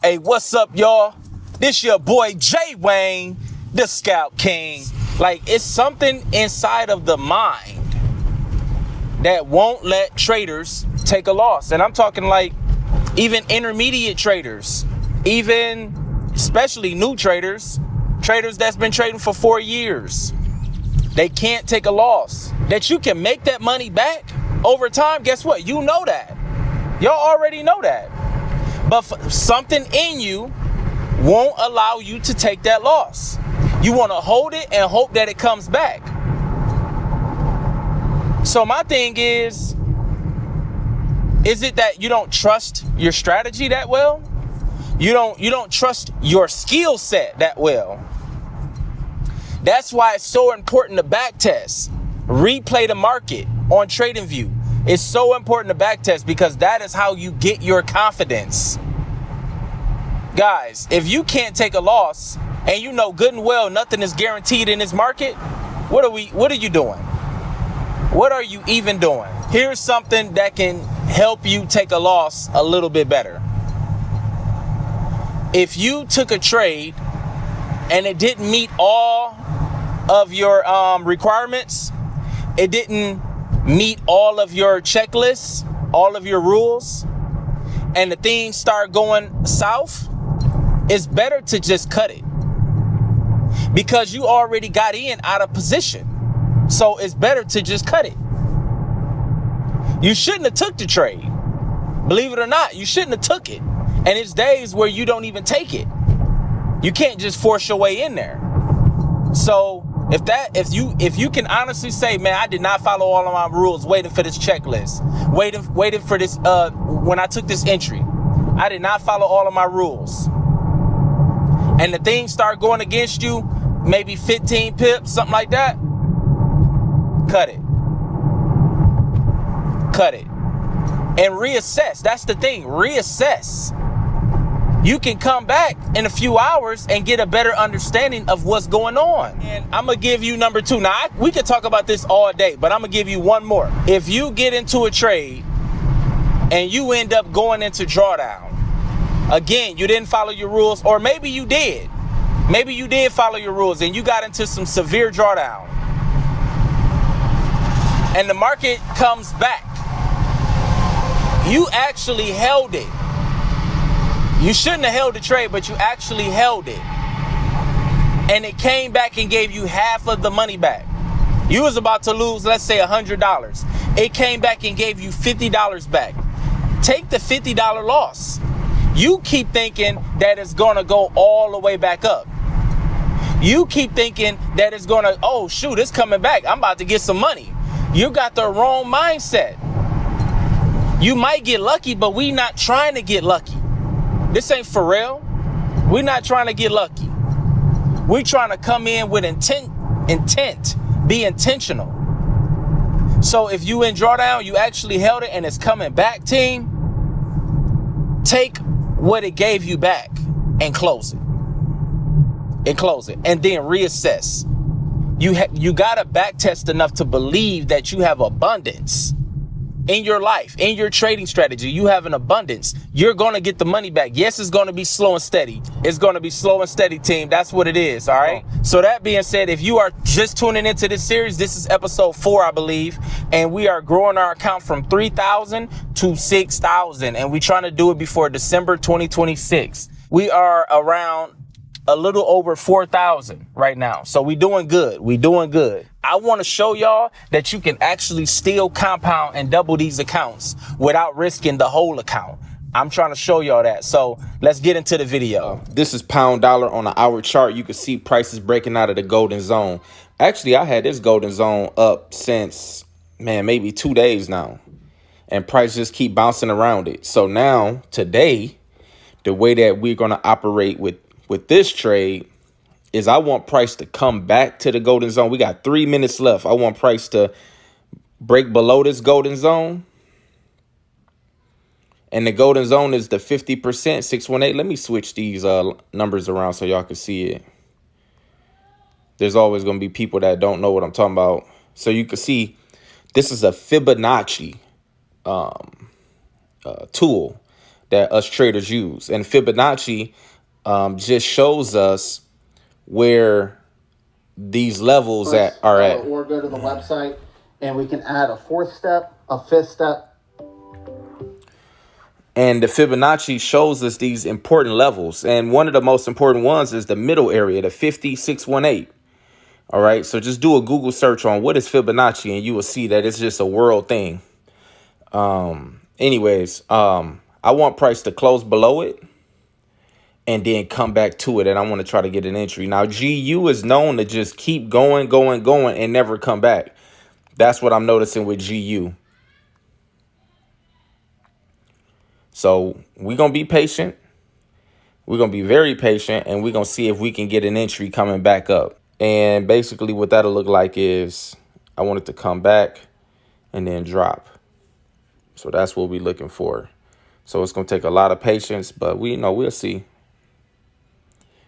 Hey, what's up, y'all? This your boy Jay Wayne, the Scout King. Like, it's something inside of the mind that won't let traders take a loss. And I'm talking like even intermediate traders, even especially new traders that's been trading for 4 years. They can't take a loss. That you can make that money back over time. Guess what? You know that. Y'all already know that. But something in you won't allow you to take that loss. You want to hold it and hope that it comes back. So my thing is it that you don't trust your strategy that well? You don't trust your skill set that well. That's why it's so important to back test. Replay the market on TradingView. It's so important to back test because that is how you get your confidence. Guys, if you can't take a loss and you know good and well nothing is guaranteed in this market, what are you doing? What are you even doing? Here's something that can help you take a loss a little bit better. If you took a trade and it didn't meet all of your requirements, it didn't meet all of your checklists, all of your rules, and the things start going south, it's better to just cut it because you already got in out of position. So it's better to just cut it. You shouldn't have took the trade. Believe it or not, you shouldn't have took it. And it's days where you don't even take it. You can't just force your way in there. So if you can honestly say, man, I did not follow all of my rules waiting for this checklist, waiting for this when I took this entry, I did not follow all of my rules. And the things start going against you, maybe 15 pips, something like that, cut it. Cut it. And reassess. That's the thing. Reassess. You can come back in a few hours and get a better understanding of what's going on. And I'm going to give you number 2. Now, we could talk about this all day, but I'm going to give you one more. If you get into a trade and you end up going into drawdown, again, you didn't follow your rules, or maybe you did. Maybe you did follow your rules and you got into some severe drawdown. And the market comes back. You actually held it. You shouldn't have held the trade, but you actually held it. And it came back and gave you half of the money back. You was about to lose, let's say $100. It came back and gave you $50 back. Take the $50 loss. You keep thinking that it's going to go all the way back up. You keep thinking that it's going to, oh, shoot, it's coming back. I'm about to get some money. You got the wrong mindset. You might get lucky, but we not trying to get lucky. This ain't for real. We're not trying to get lucky. We're trying to come in with intent, be intentional. So if you in drawdown, you actually held it and it's coming back, team, take what it gave you back and close it. And close it. And then reassess. You got to back test enough to believe that you have abundance in your life, in your trading strategy. You have an abundance. You're going to get the money back. Yes, it's going to be slow and steady. It's going to be slow and steady, team. That's what it is. All right. So that being said, if you are just tuning into this series, this is episode 4, I believe. And we are growing our account from 3,000 to 6,000. And we're trying to do it before December 2026. We are around a little over 4,000 right now. So we doing good. We doing good. I want to show y'all that you can actually still compound and double these accounts without risking the whole account. I'm trying to show y'all that. So let's get into the video. This is pound dollar on an hour chart. You can see prices breaking out of the golden zone. Actually, I had this golden zone up since, man, maybe 2 days now. And prices just keep bouncing around it. So now, today, the way that we're going to operate with this trade is I want price to come back to the golden zone. We got 3 minutes left. I want price to break below this golden zone. And the golden zone is the 50%, 618. Let me switch these numbers around so y'all can see it. There's always going to be people that don't know what I'm talking about. So you can see this is a Fibonacci tool that us traders use. And Fibonacci just shows us where these levels are at. Or go to the website and we can add a fourth step, a fifth step. And the Fibonacci shows us these important levels. And one of the most important ones is the middle area, the 50618. All right. So just do a Google search on what is Fibonacci and you will see that it's just a world thing. Anyways, I want price to close below it and then come back to it. And I want to try to get an entry. Now, GU is known to just keep going and never come back. That's what I'm noticing with GU. So we're going to be patient. We're going to be very patient, and we're going to see if we can get an entry coming back up. And basically what that'll look like is I want it to come back and then drop. So that's what we're looking for. So it's going to take a lot of patience, but we'll see.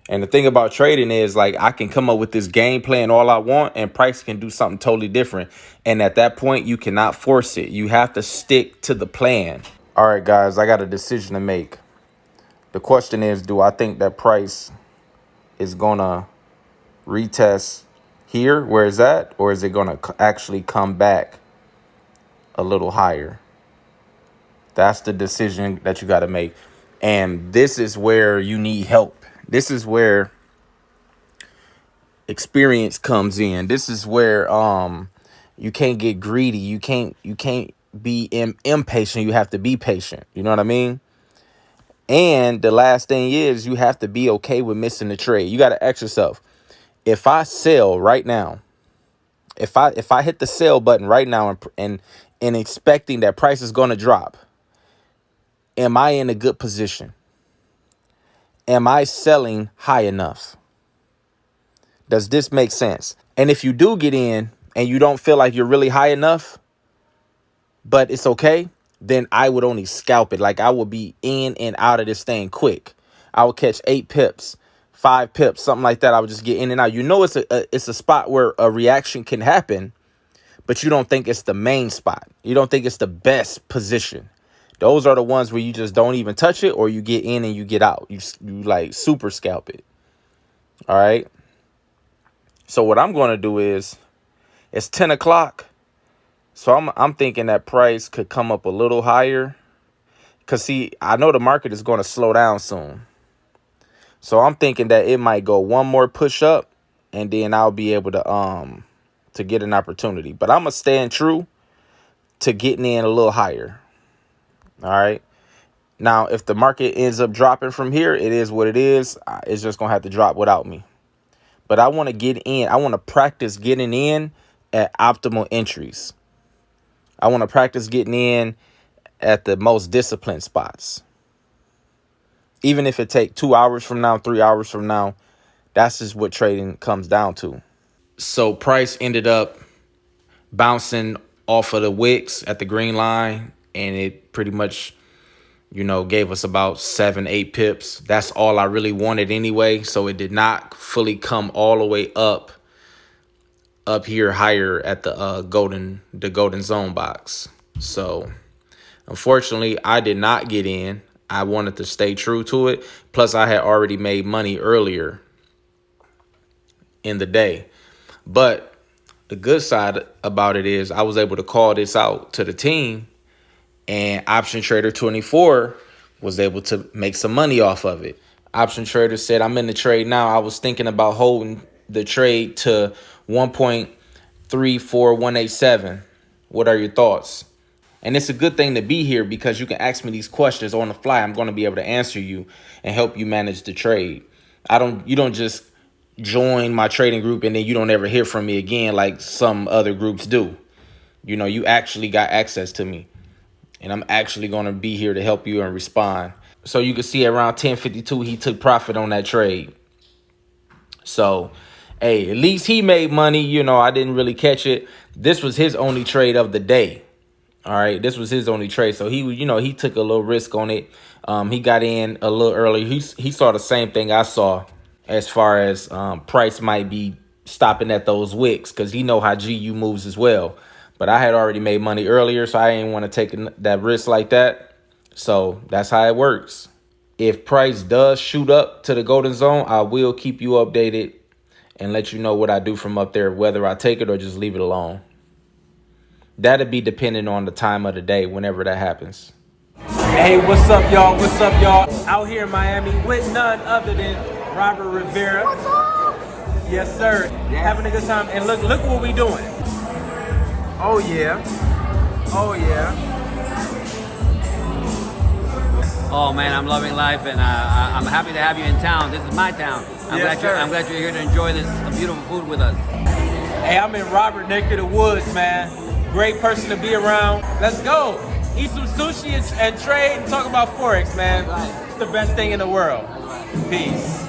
And the thing about trading is, like, I can come up with this game plan all I want and price can do something totally different. And at that point, you cannot force it. You have to stick to the plan. All right, guys, I got a decision to make. The question is, do I think that price is going to retest here where it's at, or is it going to actually come back a little higher? That's the decision that you got to make. And this is where you need help. This is where experience comes in. This is where you can't get greedy. You can't be impatient. You have to be patient. You know what I mean? And the last thing is, you have to be okay with missing the trade. You got to ask yourself, if I sell right now, if I hit the sell button right now and expecting that price is going to drop, am I in a good position? Am I selling high enough? Does this make sense? And if you do get in and you don't feel like you're really high enough, but it's okay, then I would only scalp it. Like, I will be in and out of this thing quick. I will catch 8 pips, 5 pips, something like that. I would just get in and out. You know, it's a spot where a reaction can happen, but you don't think it's the main spot. You don't think it's the best position. Those are the ones where you just don't even touch it, or you get in and you get out. You like super scalp it. All right. So what I'm going to do is, it's 10 o'clock. So I'm thinking that price could come up a little higher. Because, see, I know the market is going to slow down soon. So I'm thinking that it might go one more push up, and then I'll be able to get an opportunity. But I'm going to stand true to getting in a little higher. All right. Now, if the market ends up dropping from here, it is what it is. It's just going to have to drop without me. But I want to get in. I want to practice getting in at optimal entries. I want to practice getting in at the most disciplined spots. Even if it takes 2 hours from now, 3 hours from now, that's just what trading comes down to. So price ended up bouncing off of the wicks at the green line, and it pretty much, gave us about 7-8 pips. That's all I really wanted anyway. So it did not fully come all the way up here higher at the golden zone box. So unfortunately, I did not get in. I wanted to stay true to it. Plus, I had already made money earlier in the day. But the good side about it is I was able to call this out to the team, and Option Trader 24 was able to make some money off of it. Option Trader said, I'm in the trade now. I was thinking about holding the trade to 1.34187. What are your thoughts? And it's a good thing to be here, because you can ask me these questions on the fly. I'm going to be able to answer you and help you manage the trade. You don't just join my trading group and then you don't ever hear from me again like some other groups do. You actually got access to me, and I'm actually going to be here to help you and respond. So you can see around 10:52, he took profit on that trade. So, hey, at least he made money. I didn't really catch it. This was his only trade of the day. All right, this was his only trade. So he took a little risk on it. He got in a little early. He saw the same thing I saw, as far as price might be stopping at those wicks, because he know how GU moves as well. But I had already made money earlier, so I didn't want to take that risk like that. So that's how it works. If price does shoot up to the golden zone, I will keep you updated and let you know what I do from up there, whether I take it or just leave it alone. That'll be depending on the time of the day, whenever that happens. Hey, what's up, y'all? What's up, y'all? Out here in Miami with none other than Robert Rivera. What's up? Yes, sir. Having a good time. And look what we doing. Oh, yeah. Oh, yeah. Oh man, I'm loving life, and I'm happy to have you in town. This is my town. I'm glad you're here to enjoy this beautiful food with us. Hey, I'm in Robert neck of the woods, man. Great person to be around. Let's go. Eat some sushi and trade and talk about Forex, man. It's the best thing in the world. Peace.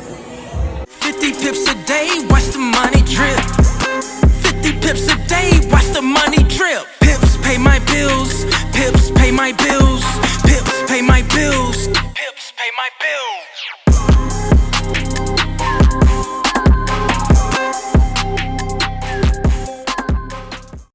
50 pips a day, watch the money drip. 50 pips a day, watch the money drip. Pips pay my bills, pips pay my bills, pips pay my bills, pips pay my bills.